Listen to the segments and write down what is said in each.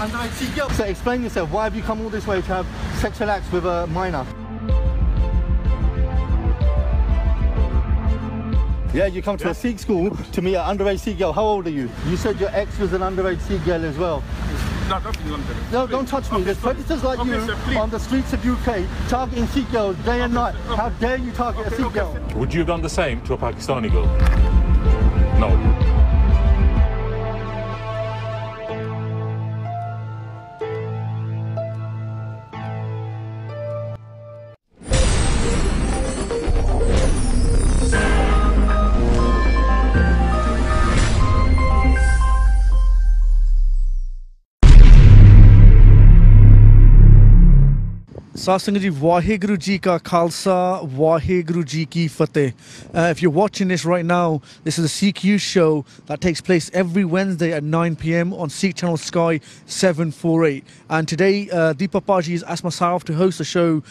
underage Sikh girl. So explain yourself. Why have you come all this way to have sexual acts with a minor? Yeah, you come to a Sikh school to meet an underage Sikh girl. How old are you? You said your ex was an underage Sikh girl as well. No, don't touch me. There's predators like you on the streets of UK targeting Sikh girls day and night. How dare you target a Sikh girl? Would you have done the same to a Pakistani girl? No. Satsang ji, Waheguru ji ka Khalsa, Waheguru ji ki Fateh. If you're watching this right now, this is a Sikh Youth show that takes place every Wednesday at 9 PM on Sikh Channel Sky 748. And today, Deepa Paji has asked myself to host the show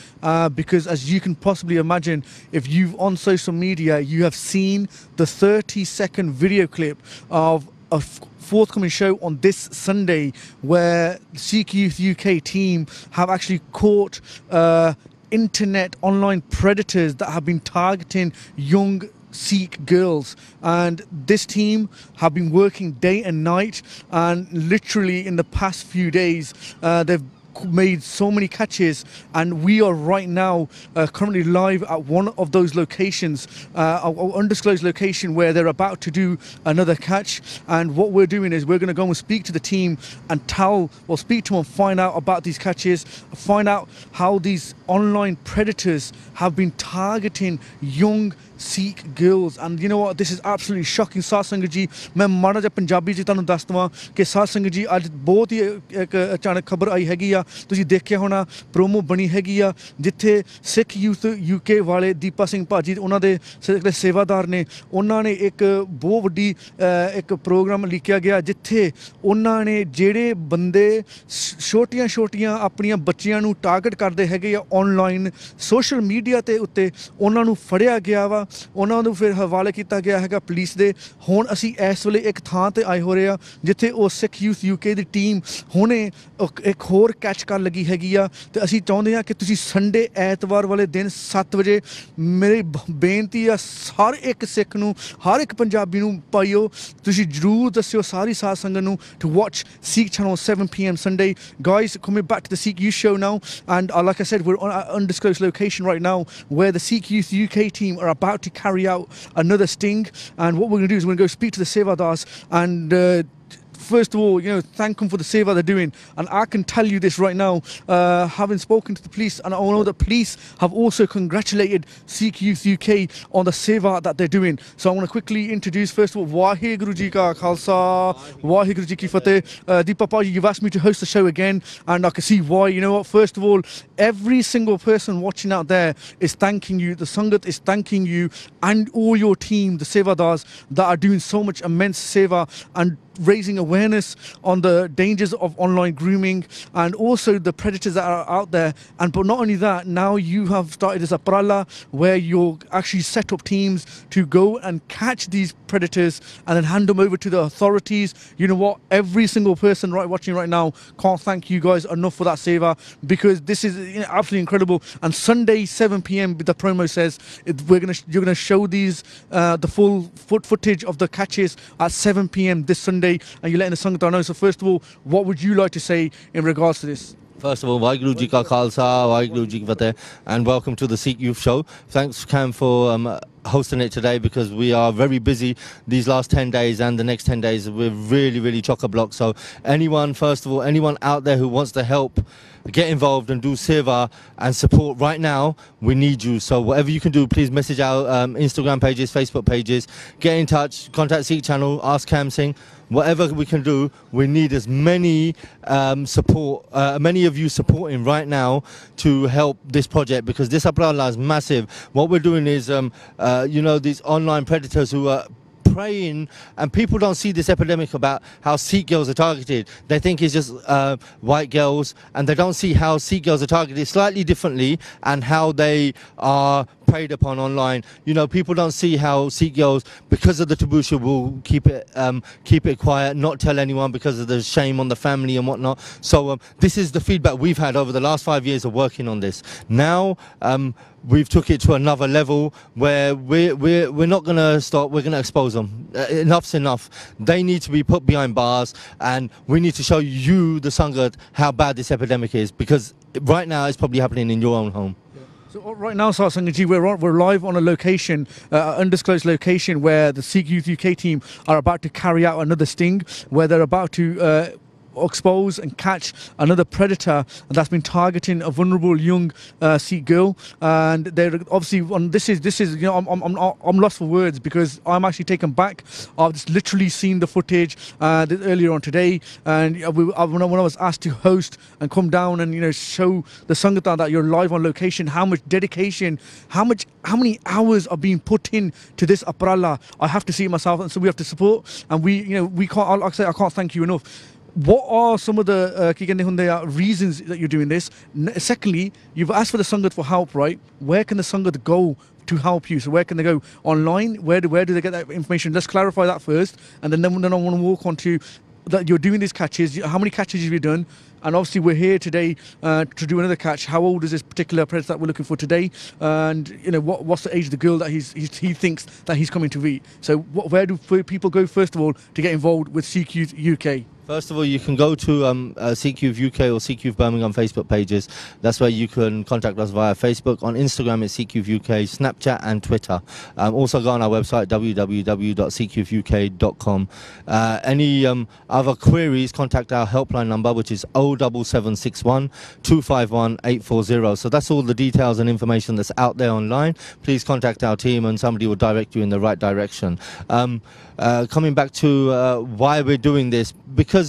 because, as you can possibly imagine, if you've on social media, you have seen the 30-second video clip of a forthcoming show on this Sunday where the Sikh Youth UK team have actually caught internet online predators that have been targeting young Sikh girls, and this team have been working day and night, and literally in the past few days they've made so many catches, and we are right now currently live at one of those locations, an undisclosed location where they're about to do another catch. And what we're doing is we're going to go and speak to the team and speak to them and find out about these catches, find out how these online predators have been targeting young Sikh girls. And you know what, this is absolutely shocking. Satsang ji, मैं माड़ा जा पंजाबी जी तानू दस दवां कि सात्संग जी अज बहुत ही एक अचानक खबर आई हैगी आ, तुसीं देखिया होना प्रोमो बनी हैगी आ जिथे सिख यूथ यूके वाले दीपा सिंह भाजी उन्हां दे सेवादार ने उन्हां ने एक बहुत वड्डी एक प्रोग्राम लिखिया गया जिथे उन्हां ने जेड़े बंदे छोटियां छोटियां अपनियां बच्चियां नू टारगेट करदे हैगे आ ऑनलाइन सोशल मीडिया ते उत्ते उन्हां नू फड़िया गया वा, ਉਹਨਾਂ ਨੂੰ ਫਿਰ ਹਵਾਲੇ ਕੀਤਾ ਗਿਆ ਹੈਗਾ ਪੁਲਿਸ ਦੇ। ਹੁਣ ਅਸੀਂ ਇਸ ਵੇਲੇ ਇੱਕ ਥਾਂ ਤੇ ਆਏ ਹੋ ਰਹੇ ਆ ਜਿੱਥੇ ਉਹ ਸਿੱਖ ਯੂਥ ਯੂਕੇ ਦੀ ਟੀਮ ਹੁਣੇ ਇੱਕ ਹੋਰ ਕੈਚ ਕਰ ਲੱਗੀ ਹੈਗੀ ਆ, ਤੇ ਅਸੀਂ ਚਾਹੁੰਦੇ ਆ ਕਿ ਤੁਸੀਂ ਸੰਡੇ ਐਤਵਾਰ ਵਾਲੇ ਦਿਨ 7 ਵਜੇ ਮੇਰੀ ਬੇਨਤੀ ਆ ਹਰ ਇੱਕ ਸਿੱਖ ਨੂੰ ਹਰ ਇੱਕ ਪੰਜਾਬੀ ਨੂੰ ਪਾਈਓ, ਤੁਸੀਂ ਜ਼ਰੂਰ ਦੱਸਿਓ ਸਾਰੀ ਸਾਧ ਸੰਗਤ ਨੂੰ to watch Sikh Channel 7 PM Sunday. Guys, coming back to the Sikh Youth show now, and like I said, we're on an undisclosed location right now where the Sikh Youth UK team are about to carry out another sting. And what we're going to do is we're going to go speak to the Sevadars and first of all, you know, thank them for the seva they're doing. And I can tell you this right now, having spoken to the police, and I know that police have also congratulated Sikh Youth UK on the seva that they're doing. So I want to quickly introduce, first of all, Waheguru ji ka Khalsa, Waheguru ji ki Fateh. Deepa Paji, you've asked me to host the show again, and I can see why. You know what, first of all, every single person watching out there is thanking you. The Sangat is thanking you and all your team, the Sevadars, that are doing so much immense seva and raising awareness on the dangers of online grooming and also the predators that are out there. And but not only that, now you have started this aprala where you're actually set up teams to go and catch these predators and then hand them over to the authorities. You know what, every single person watching right now can't thank you guys enough for that seva, because this is absolutely incredible. And Sunday 7 PM, the promo says you're gonna show these the full footage of the catches at 7 PM this Sunday, and you're letting the Sangat know. So first of all, what would you like to say in regards to this? First of all, Waheguru ji ka Khalsa, Waheguru ji ki Fateh, and welcome to the Sikh Youth Show. Thanks, Cam, for hosting it today, because we are very busy these last 10 days and the next 10 days. We're really chock-a-block. So anyone, first of all, anyone out there who wants to help, get involved and do seva and support right now, we need you. So whatever you can do, please message our Instagram pages, Facebook pages, get in touch, contact Sikh Channel, ask Cam Singh. Whatever we can do, we need as many many of you supporting right now to help this project, because this aprala is massive. What we're doing is, you know, these online predators who are praying, and people don't see this epidemic about how Sikh girls are targeted. They think it's just white girls, and they don't see how Sikh girls are targeted slightly differently and how they are preyed upon online. You know, people don't see how Sikh girls, because of the tabusha, will keep it quiet, not tell anyone because of the shame on the family and whatnot. So this is the feedback we've had over the last 5 years of working on this. Now we've took it to another level where we're not going to stop. We're going to expose them. Enough's enough. They need to be put behind bars, and we need to show you, the Sangat, how bad this epidemic is, because right now it's probably happening in your own home. So right now, Sar Sangaji, we're live on a location, undisclosed location, where the Sikh Youth UK team are about to carry out another sting, where they're about to expose and catch another predator that's been targeting a vulnerable young Sikh girl. And they're obviously on this is you know, I'm lost for words, because I'm actually taken back. I've just literally seen the footage earlier on today, and when I was asked to host and come down and, you know, show the Sangatha that you're live on location, how much dedication, how many hours are being put in to this aparala, I have to see it myself. And so we have to support, and we can't, like I say, I can't thank you enough. What are some of the reasons that you're doing this? Secondly, you've asked for the Sangat for help, right? Where can the Sangat go to help you? So where can they go? Online? Where do they get that information? Let's clarify that first, and then I want to walk on to that you're doing these catches. How many catches have you done? And obviously we're here today to do another catch. How old is this particular predator that we're looking for today? And, you know, what's the age of the girl that he thinks that he's coming to eat? So where do people go, first of all, to get involved with Sikh Youth UK? First of all, you can go to Sikh Youth UK or Sikh Youth Birmingham Facebook pages. That's where you can contact us via Facebook. On Instagram, it's Sikh Youth UK, Snapchat and Twitter. Also go on our website, www.sikhyouthuk.com. Any other queries, contact our helpline number, which is 07761 251 840. So that's all the details and information that's out there online. Please contact our team and somebody will direct you in the right direction. Coming back to why we're doing this, because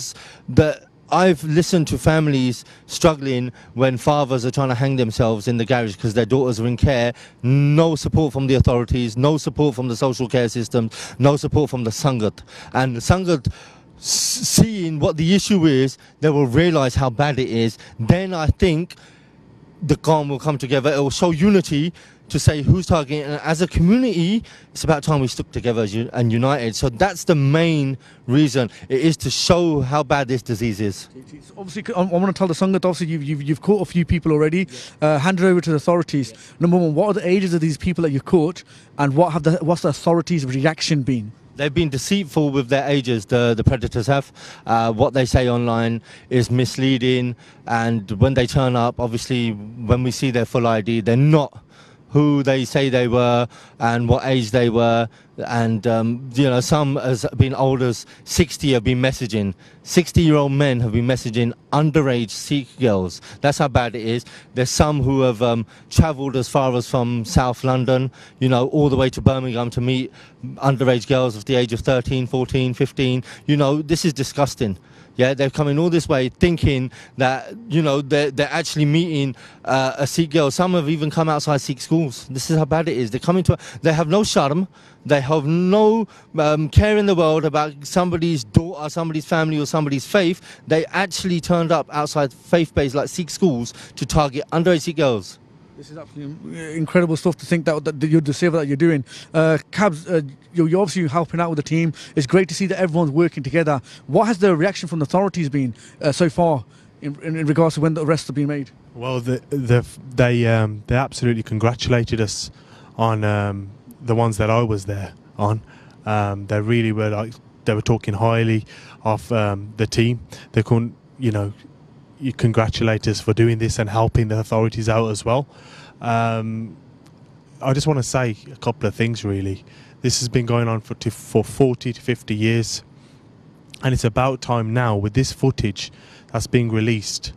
I've listened to families struggling when fathers are trying to hang themselves in the garage because their daughters are in care. No support from the authorities, no support from the social care systems, no support from the Sangat. And the Sangat, seeing what the issue is, they will realise how bad it is. Then I think the Qawm will come together. It will show unity to say who's targeting, and as a community it's about time we stuck together and united. So that's the main reason. It is to show how bad this disease is. Obviously, I want to tell the Sangat, obviously you've caught a few people already. Hand it over to the authorities. Number one, what are the ages of these people that you caught, and what's the authorities' reaction been? They've been deceitful with their ages, the predators have. What they say online is misleading, and when they turn up, obviously when we see their full ID, they're not who they say they were and what age they were. And you know, some has been old as 60 have been messaging. 60-year-old men have been messaging underage Sikh girls. That's how bad it is. There's some who have travelled as far as from South London, you know, all the way to Birmingham to meet underage girls of the age of 13, 14, 15. You know, this is disgusting. Yeah, they're coming all this way thinking that, you know, they're actually meeting a Sikh girl. Some have even come outside Sikh schools. This is how bad it is. They're coming to, they have no sharm. They have no care in the world about somebody's daughter, somebody's family or somebody's faith. They actually turned up outside faith-based like Sikh schools to target underage Sikh girls. This is absolutely incredible stuff to think that you're the server that you're doing. Cabs, you're obviously helping out with the team. It's great to see that everyone's working together. What has the reaction from the authorities been so far in regards to when the arrests have been made? Well, they absolutely congratulated us on the ones that I was there on. They really were they were talking highly of the team. They couldn't, you know, you congratulate us for doing this and helping the authorities out as well. I just want to say a couple of things really. This has been going on for 40 to 50 years, and it's about time now, with this footage that's being released,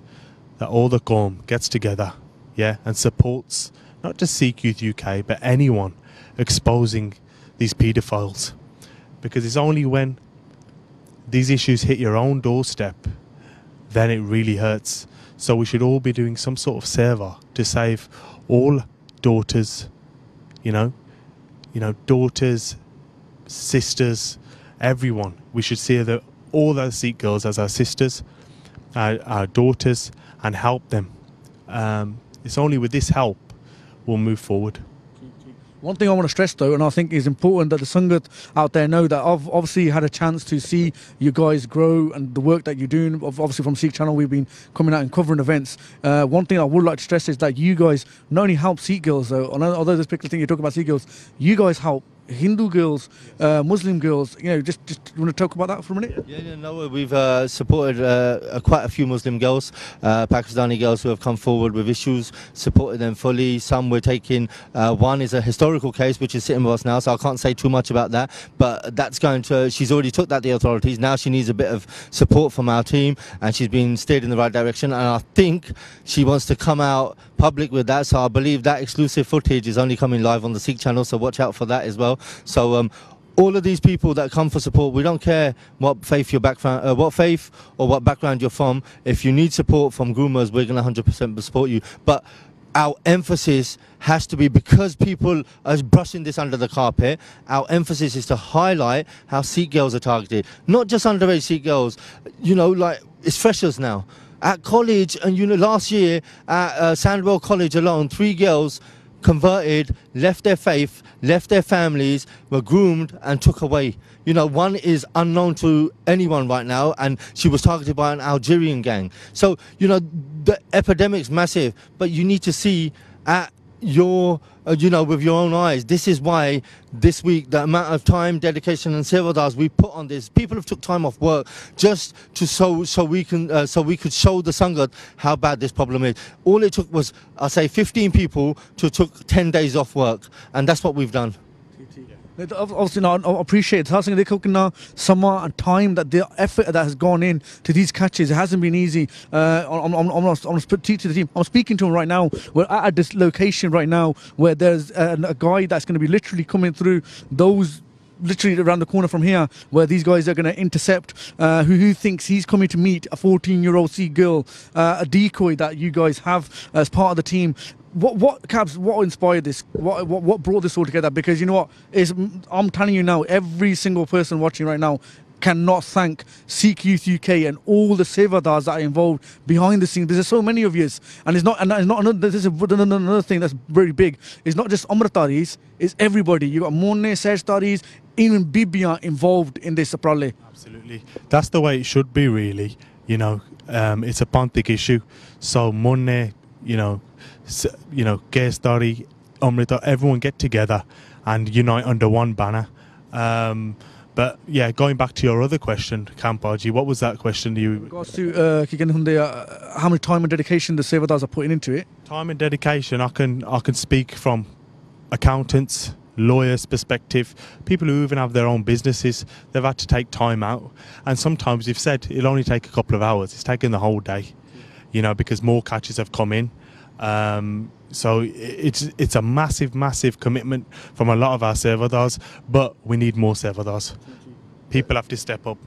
that all the Qawm gets together, yeah, and supports not just Sikh Youth UK but anyone exposing these paedophiles, because it's only when these issues hit your own doorstep then it really hurts. So we should all be doing some sort of seva to save all daughters, you know, daughters, sisters, everyone. We should see all those Sikh girls as our sisters, our daughters, and help them. It's only with this help we'll move forward. One thing I want to stress though, and I think is important that the Sangat out there know that I've obviously had a chance to see you guys grow and the work that you're doing. Obviously from Sikh Channel, we've been coming out and covering events. One thing I would like to stress is that you guys not only help Sikh girls though, although this particular thing you're talking about Sikh girls, you guys help Hindu girls, Muslim girls. You know, just want to talk about that for a minute? Yeah, no, we've supported quite a few Muslim girls, Pakistani girls who have come forward with issues, supported them fully. Some we're taking, one is a historical case which is sitting with us now, so I can't say too much about that, but that's going to, she's already took that to the authorities. Now she needs a bit of support from our team, and she's been steered in the right direction, and I think she wants to come out public with that, so I believe that exclusive footage is only coming live on the Sikh Channel, so watch out for that as well. So all of these people that come for support, we don't care what faith your background, what faith or what background you're from. If you need support from groomers, we're going to 100% support you. But our emphasis has to be, because people are brushing this under the carpet, our emphasis is to highlight how Sikh girls are targeted. Not just underage Sikh girls, you know, like it's freshers now. At college, and you know, last year at Sandwell College alone, 3 girls converted, left their faith, left their families, were groomed and took away. You know, one is unknown to anyone right now, and she was targeted by an Algerian gang. So, you know, the epidemic's massive, but you need to see at your, you know, with your own eyes. This is why this week, the amount of time, dedication and sevadars we put on this, people have took time off work just to so we could show the Sangat how bad this problem is. All it took was, I say, 15 people to took 10 days off work, and that's what we've done. Obviously, no, I appreciate it. Summer and time, that the effort that has gone in to these catches, it hasn't been easy. I'm speaking to the team. I'm speaking to them right now. We're at this location right now where there's a guy that's going to be literally coming through those. Literally around the corner from here, where these guys are going to intercept who thinks he's coming to meet a 14-year-old Sikh girl, a decoy that you guys have as part of the team. What inspired this? What brought this all together? Because you know what, I'm telling you now, every single person watching right now cannot thank Sikh Youth UK and all the sevadars that are involved behind the scenes. There's so many of you, and it's not another. This is another thing that's very big. It's not just Amritaris, it's everybody. You got Monne, Seshtaris, even Bibia involved in this uprale. Absolutely, that's the way it should be, really. You know, it's a Pantik issue. So Monne, you know, Geshtari, Amrita, everyone get together and unite under one banner. But yeah, going back to your other question, Kampaji, what was that question? You regards to how much time and dedication the sevadars are putting into it? Time and dedication, I can speak from accountants, lawyers' perspective, people who even have their own businesses. They've had to take time out, and sometimes they've said it'll only take a couple of hours. It's taken the whole day, you know, because more catches have come in. So it's a massive commitment from a lot of our sevadars, but we need more sevadars. People have to step up.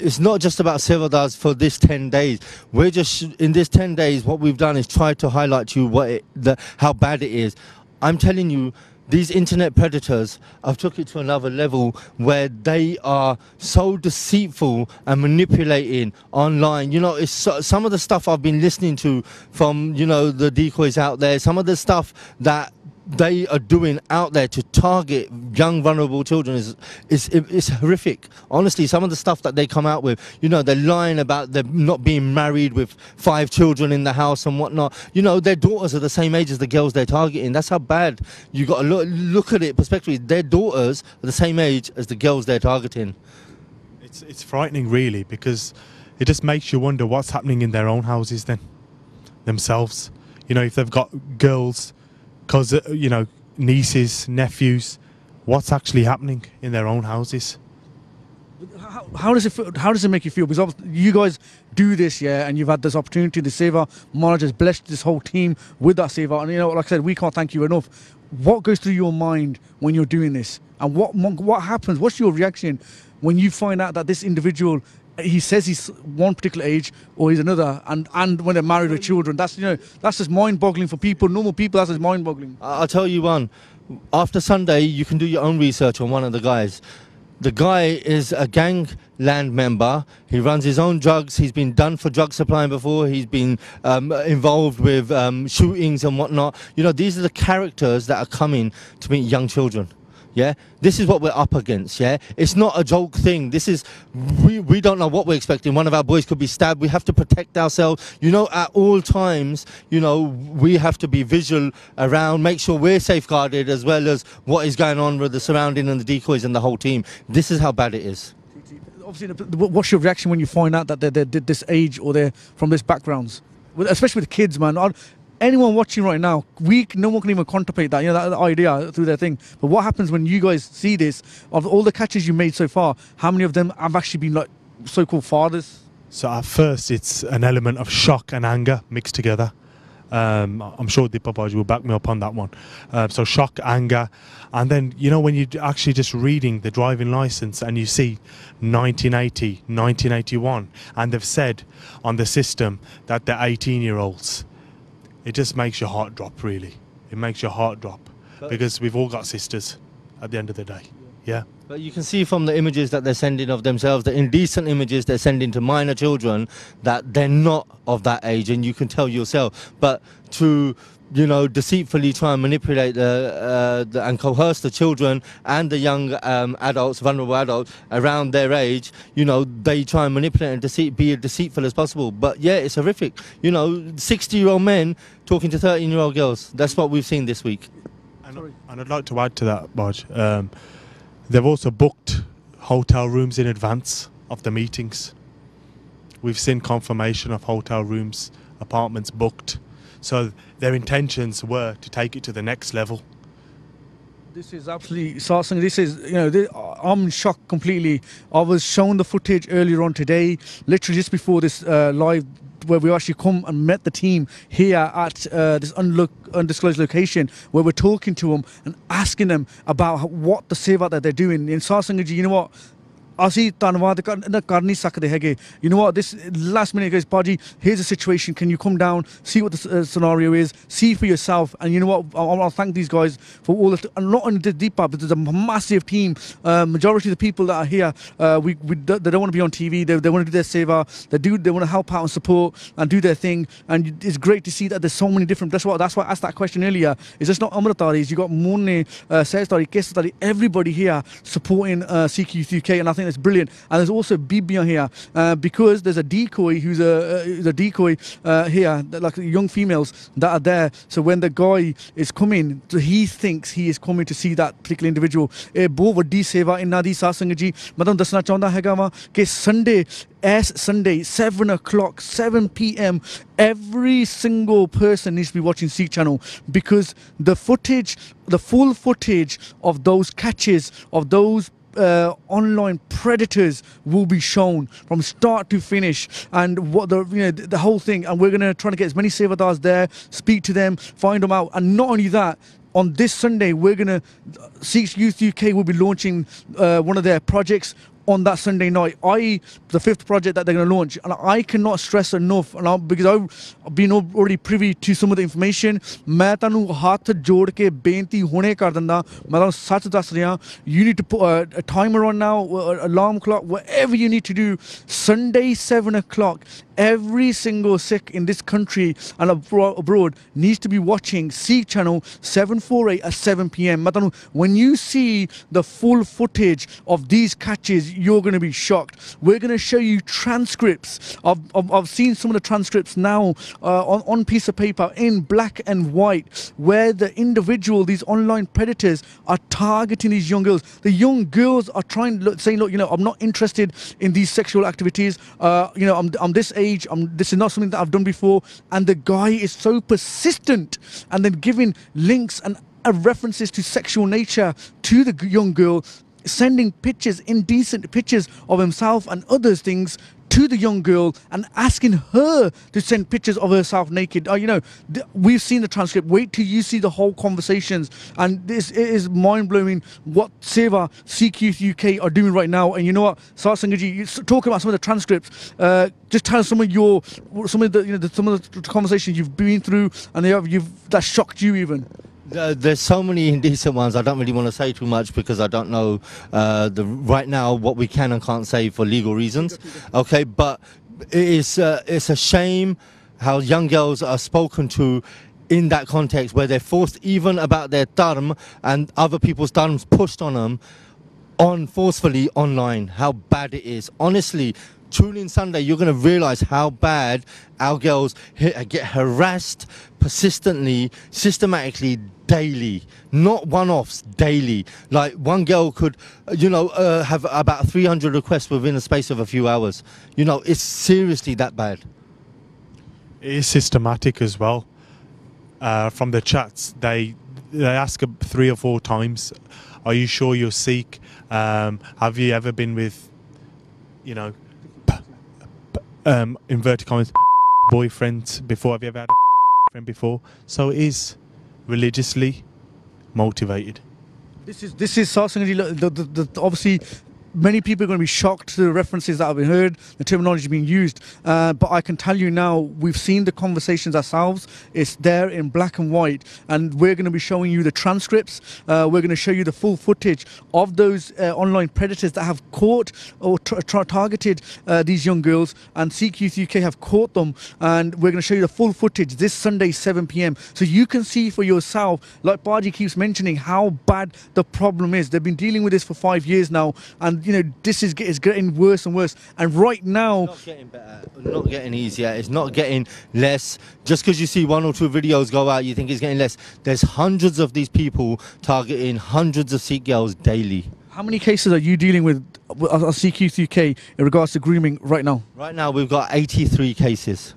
It's not just about sevadars for this 10 days. We're just, in this 10 days, what we've done is try to highlight to you how bad it is. I'm telling you, these internet predators have took it to another level where they are so deceitful and manipulating online. You know, it's some of the stuff I've been listening to from, you know, the decoys out there, some of the stuff that they are doing out there to target young vulnerable children is horrific. Honestly, some of the stuff that they come out with, you know, they're lying about them not being married with 5 children in the house and whatnot. You know, their daughters are the same age as the girls they're targeting. That's how bad. You got to look at it perspectively. Their daughters are the same age as the girls they're targeting. It's frightening, really, because it just makes you wonder what's happening in their own houses then, themselves. You know, if they've got girls, you know, nieces, nephews, what's actually happening in their own houses? How does it feel, how does it make you feel? Because you guys do this, yeah, and you've had this opportunity. The Seva Maharaj has blessed this whole team with that Seva, and you know, like I said, we can't thank you enough. What goes through your mind when you're doing this, and what happens? What's your reaction when you find out that this individual, he says he's one particular age or he's another, and when they're married with children, that's, you know, that's just mind-boggling for people, normal people. That's just mind-boggling. I'll tell you one. After Sunday, you can do your own research on one of the guys. The guy is a gangland member. He runs his own drugs. He's been done for drug supplying before. He's been involved with shootings and whatnot. You know, these are the characters that are coming to meet young children. Yeah, this is what we're up against. Yeah, it's not a joke thing. This is, we don't know what we're expecting. One of our boys could be stabbed. We have to protect ourselves. You know, at all times, you know, we have to be visual around, make sure we're safeguarded, as well as what is going on with the surrounding and the decoys and the whole team. This is how bad it is. Obviously, what's your reaction when you find out that they're this age or they're from this backgrounds, especially with the kids, man? Anyone watching right now, no one can even contemplate that, you know, that idea through their thing. But what happens when you guys see this? Of all the catches you made so far, how many of them have actually been like so-called fathers? So at first, it's an element of shock and anger mixed together. I'm sure Dipabaji will back me up on that one. So shock, anger, and then, you know, when you're actually just reading the driving license and you see 1980, 1981, and they've said on the system that they're 18-year-olds. It just makes your heart drop, really. It makes your heart drop, because we've all got sisters at the end of the day. Yeah. But you can see from the images that they're sending of themselves, the indecent images they're sending to minor children, that they're not of that age, and you can tell yourself. But to, you know, deceitfully try and manipulate and coerce the children and the young adults, vulnerable adults around their age, you know, they try and manipulate and be as deceitful as possible. But yeah, it's horrific. You know, 60-year-old men talking to 13-year-old girls. That's what we've seen this week. And I'd like to add to that, Baj. They've also booked hotel rooms in advance of the meetings. We've seen confirmation of hotel rooms, apartments booked. So their intentions were to take it to the next level. This is absolutely Sarsang. This is, you know, I'm shocked completely. I was shown the footage earlier on today, literally just before this live, where we actually come and met the team here at this undisclosed location, where we're talking to them and asking them about what the seva that they're doing. In Sarsang, you know what? ਅਸੀਂ ਧੰਨਵਾਦ ਕਰ ਨਹੀਂ ਸਕਦੇ ਹੈਗੇ. You know what, this last minute goes, Baji, here's the situation, can you come down, see what the scenario is, see for yourself. And you know what, I'll thank these guys for all the, and not only the Deepa, but there's a massive team. Majority of the people that are here, they don't want to be on TV, they want to do their seva, they want to help out and support and do their thing. And it's great to see that there's so many different, that's why I asked that question earlier. It's just not Amritaris, you got Munne, Saistari, Kesatari, everybody here supporting Sikh Youth UK, and I think it's brilliant. And there's also Bibia here, because there's a decoy who's a decoy here, like young females that are there. So when the guy is coming, so he thinks he is coming to see that particular individual. बहुत वड्डी सेवा इन्ना दी सासंग जी मैं तुहानू दसना चाहुंदा हैगा वा कि Sunday 7 o'clock 7 p.m. every single person needs to be watching Sikh Channel, because the full footage of those catches, of those online predators will be shown from start to finish, and what the whole thing. And we're going to try to get as many sevadars there, speak to them, find them out. And not only that, on this Sunday we're going to, Sikh Youth UK will be launching one of their projects on that Sunday night, i.e. the 5th project that they're going to launch. And I cannot stress enough, because I've been already privy to some of the information, मैं तानू हाथ जोड़ के बेनती होने कर दिंदा, मैं तानू सच दस रहा, you need to put a timer on now, alarm clock, whatever you need to do. Sunday 7 o'clock, every single Sikh in this country and abroad needs to be watching Sikh Channel 748 at 7 p.m. When you see the full footage of these catches, you're going to be shocked. We're going to show you transcripts. I've seen some of the transcripts now on piece of paper in black and white, where the individual, these online predators, are targeting these young girls. The young girls are saying, look, I'm not interested in these sexual activities. I'm this age. This is not something that I've done before. And the guy is so persistent, and then giving links and references to sexual nature to the young girl, sending pictures, indecent pictures of himself and other things to the young girl, and asking her to send pictures of herself naked. We've seen the transcript. Wait till you see the whole conversations. And this is mind-blowing what Seva Sikh Youth UK are doing right now. And you know what, Sarsangaji, you talk about some of the transcripts. Just tell us some of the conversations you've been through and that shocked you even. There's so many indecent ones. I don't really want to say too much because I don't know right now what we can and can't say for legal reasons. Okay, but it's a shame how young girls are spoken to in that context where they're forced even about their dharm and other people's dharms pushed on them forcefully online. How bad it is. Honestly, tune in Sunday, you're going to realize how bad our girls get harassed persistently, systematically, daily, not one-offs, daily. Like one girl could, have about 300 requests within the space of a few hours. It's seriously that bad. It is systematic as well. From the chats, they ask 3 or 4 times, are you sure you're Sikh? Have you ever been with, inverted commas, boyfriend before? Have you ever had a friend before? So it is religiously motivated. This is Sasangaji. Obviously, many people are going to be shocked to the references that have been heard, the terminology being used. But I can tell you now, we've seen the conversations ourselves. It's there in black and white. And we're going to be showing you the transcripts. We're going to show you the full footage of those online predators that have caught or targeted these young girls. And Sikh Youth UK have caught them. And we're going to show you the full footage this Sunday, 7 p.m. So you can see for yourself, like Baji keeps mentioning, how bad the problem is. They've been dealing with this for 5 years now. And this is getting worse and worse. And right now, it's not getting better, not getting easier. It's not getting less. Just because you see 1 or 2 videos go out, you think it's getting less. There's hundreds of these people targeting hundreds of Sikh girls daily. How many cases are you dealing with Sikh Youth UK in regards to grooming right now? Right now, we've got 83 cases.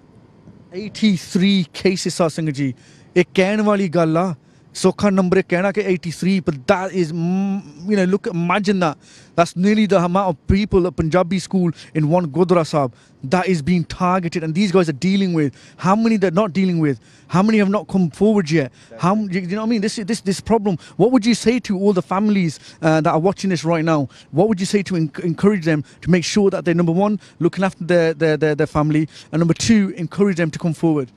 83 cases, Sasangaji. Ek kehne wali gall a. Sokha number kehna ke 83, but that is, look, imagine that. That's nearly the amount of people at Punjabi school in one Gurdwara Sahib that is being targeted, and these guys are dealing with. How many they're not dealing with? How many have not come forward yet? How, you know what I mean? This problem. What would you say to all the families that are watching this right now? What would you say to encourage them to make sure that they're, number one, looking after their family, and number two, encourage them to come forward?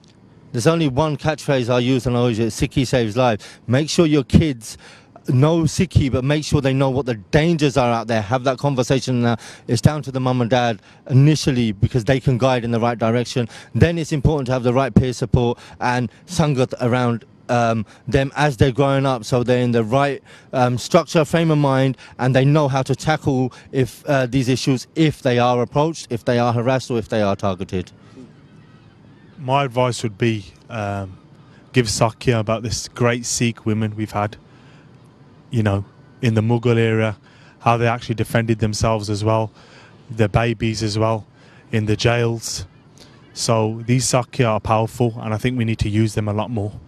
There's only one catchphrase I use and I always use: Sikhi saves life. Make sure your kids know Sikhi, but make sure they know what the dangers are out there. Have that conversation now. It's down to the mum and dad initially, because they can guide in the right direction. Then it's important to have the right peer support and sangat around them as they're growing up, so they're in the right structure, frame of mind, and they know how to tackle these issues if they are approached, if they are harassed, or if they are targeted. My advice would be give Sakya about this great Sikh women we've had, in the Mughal era, how they actually defended themselves as well, their babies as well, in the jails. So these Sakya are powerful, and I think we need to use them a lot more.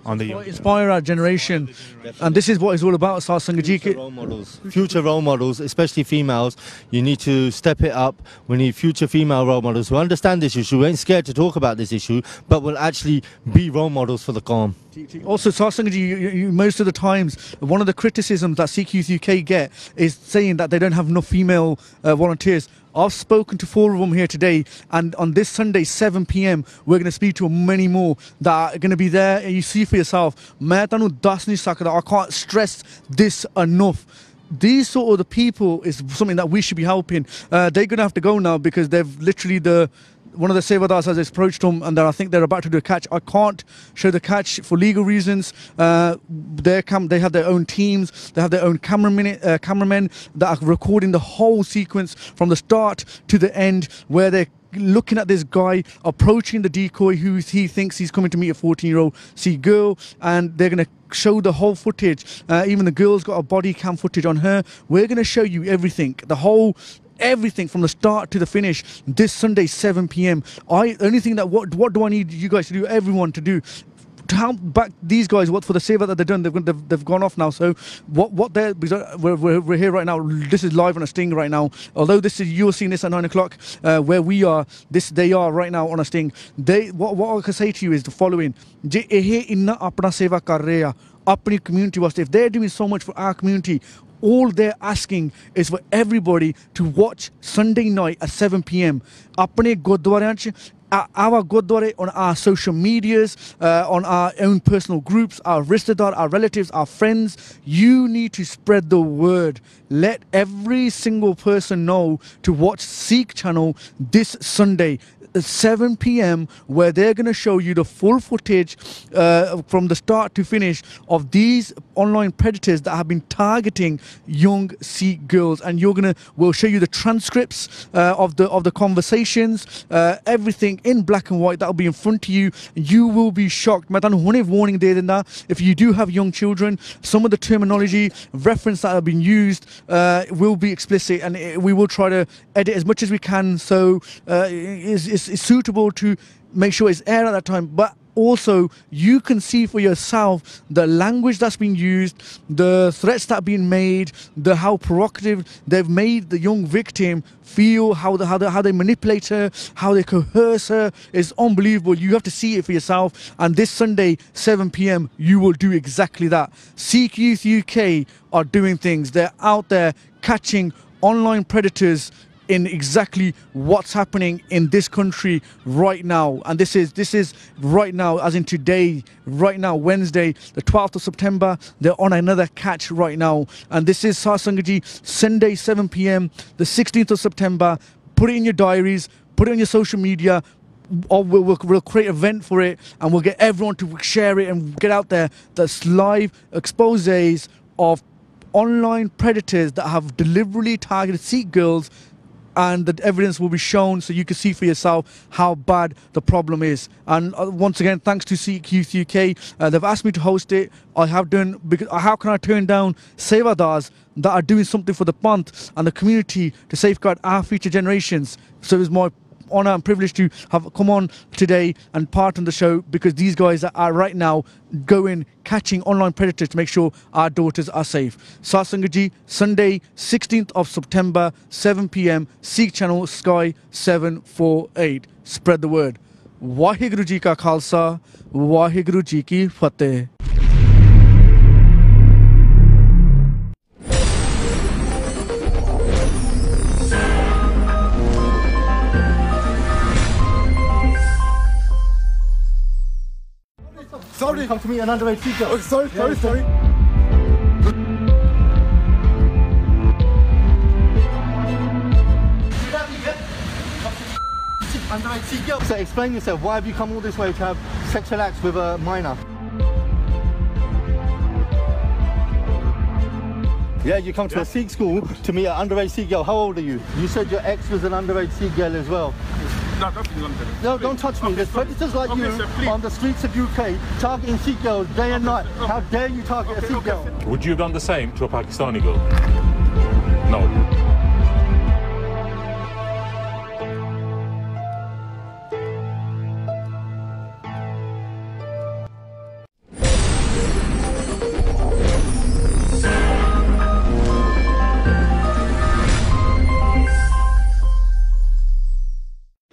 Inspire our generation, and this is what it's all about. Future role models, especially females. You need to step it up. We need future female role models who understand this issue, who ain't scared to talk about this issue, but will actually be role models for the Qawm. Also, Sasangaji, most of the times, one of the criticisms that Sikh Youth UK get is saying that they don't have enough female volunteers. I've spoken to 4 of them here today, and on this Sunday, 7 p.m, we're going to speak to many more that are going to be there, and you see for yourself. I can't stress this enough. These sort of the people is something that we should be helping. They're going to have to go now because they've literally one of the Sevadars has approached them, and I think they're about to do a catch. I can't show the catch for legal reasons. They have their own teams. They have their own cameramen that are recording the whole sequence from the start to the end, where they're looking at this guy approaching the decoy who he thinks he's coming to meet a 14-year-old Sikh girl, and they're going to show the whole footage. Even the girl's got a body cam footage on her. We're going to show you everything, everything from the start to the finish this Sunday, 7 p.m. Only thing that what do I need you guys to do, everyone to do, to help back these guys? What for the saviour that they've done? They've gone off now. So we're here right now. This is live on a sting right now. Although you're seeing this at 9 o'clock, where we are, they are right now on a sting. What I can say to you is the following: Je eh inna apna seva kar rahe apni community waste. If they're doing so much for our community, all they're asking is for everybody to watch Sunday night at 7 p.m. अपने गुरुद्वारियां च at our Gurdwara, on our social medias, on our own personal groups, our rishtedar, our relatives, our friends. You need to spread the word. Let every single person know to watch Sikh Channel this Sunday, 7 p.m, where they're going to show you the full footage from the start to finish of these online predators that have been targeting young Sikh girls. And we'll show you the transcripts of the conversations, everything in black and white. That'll be in front of you. You will be shocked. Warning there than that. If you do have young children, some of the terminology, reference that have been used will be explicit, and we will try to edit as much as we can so it's suitable to make sure it's aired at that time. But also, you can see for yourself the language that's been used, the threats that have been made, how provocative they've made the young victim feel, how they manipulate her, how they coerce her. Is unbelievable. You have to see it for yourself. And this Sunday, 7 p.m, you will do exactly that. Sikh Youth UK are doing things. They're out there catching online predators in exactly what's happening in this country right now. And this is right now, as in today, right now, Wednesday, the 12th of September. They're on another catch right now. And this is Sasangaji, Sunday, 7 p.m, the 16th of September. Put it in your diaries, put it on your social media, or we'll create an event for it, and we'll get everyone to share it and get out there. That's live exposés of online predators that have deliberately targeted Sikh girls, and the evidence will be shown so you can see for yourself how bad the problem is. And once again, thanks to Sikh Youth UK. They've asked me to host it. I have done, because how can I turn down Sevadars that are doing something for the Panth and the community to safeguard our future generations? So it's my honour and privilege to have come on today and part on the show, because these guys are right now going catching online predators to make sure our daughters are safe. Sasangaji, Sunday 16th of September, 7 p.m, Sikh Channel Sky 748. Spread the word. Waheguru Ji ka Khalsa, Waheguru Ji ki Fateh. Sorry, come to me an underage Sikh girl. Oh, sorry. Underage Sikh girl. So explain yourself. Why have you come all this way to have sexual acts with a minor? Yeah, you come to a Sikh school to meet an underage Sikh girl. How old are you? You said your ex was an underage Sikh girl as well. No, don't be London. No, don't touch me. There's predators like you sir, on the streets of UK targeting Sikh girls day and night. How dare you target a Sikh girl? Would you have done the same to a Pakistani girl? No.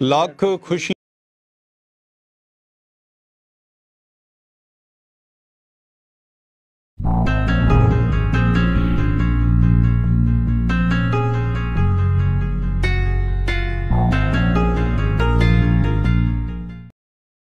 Lakh खुशियां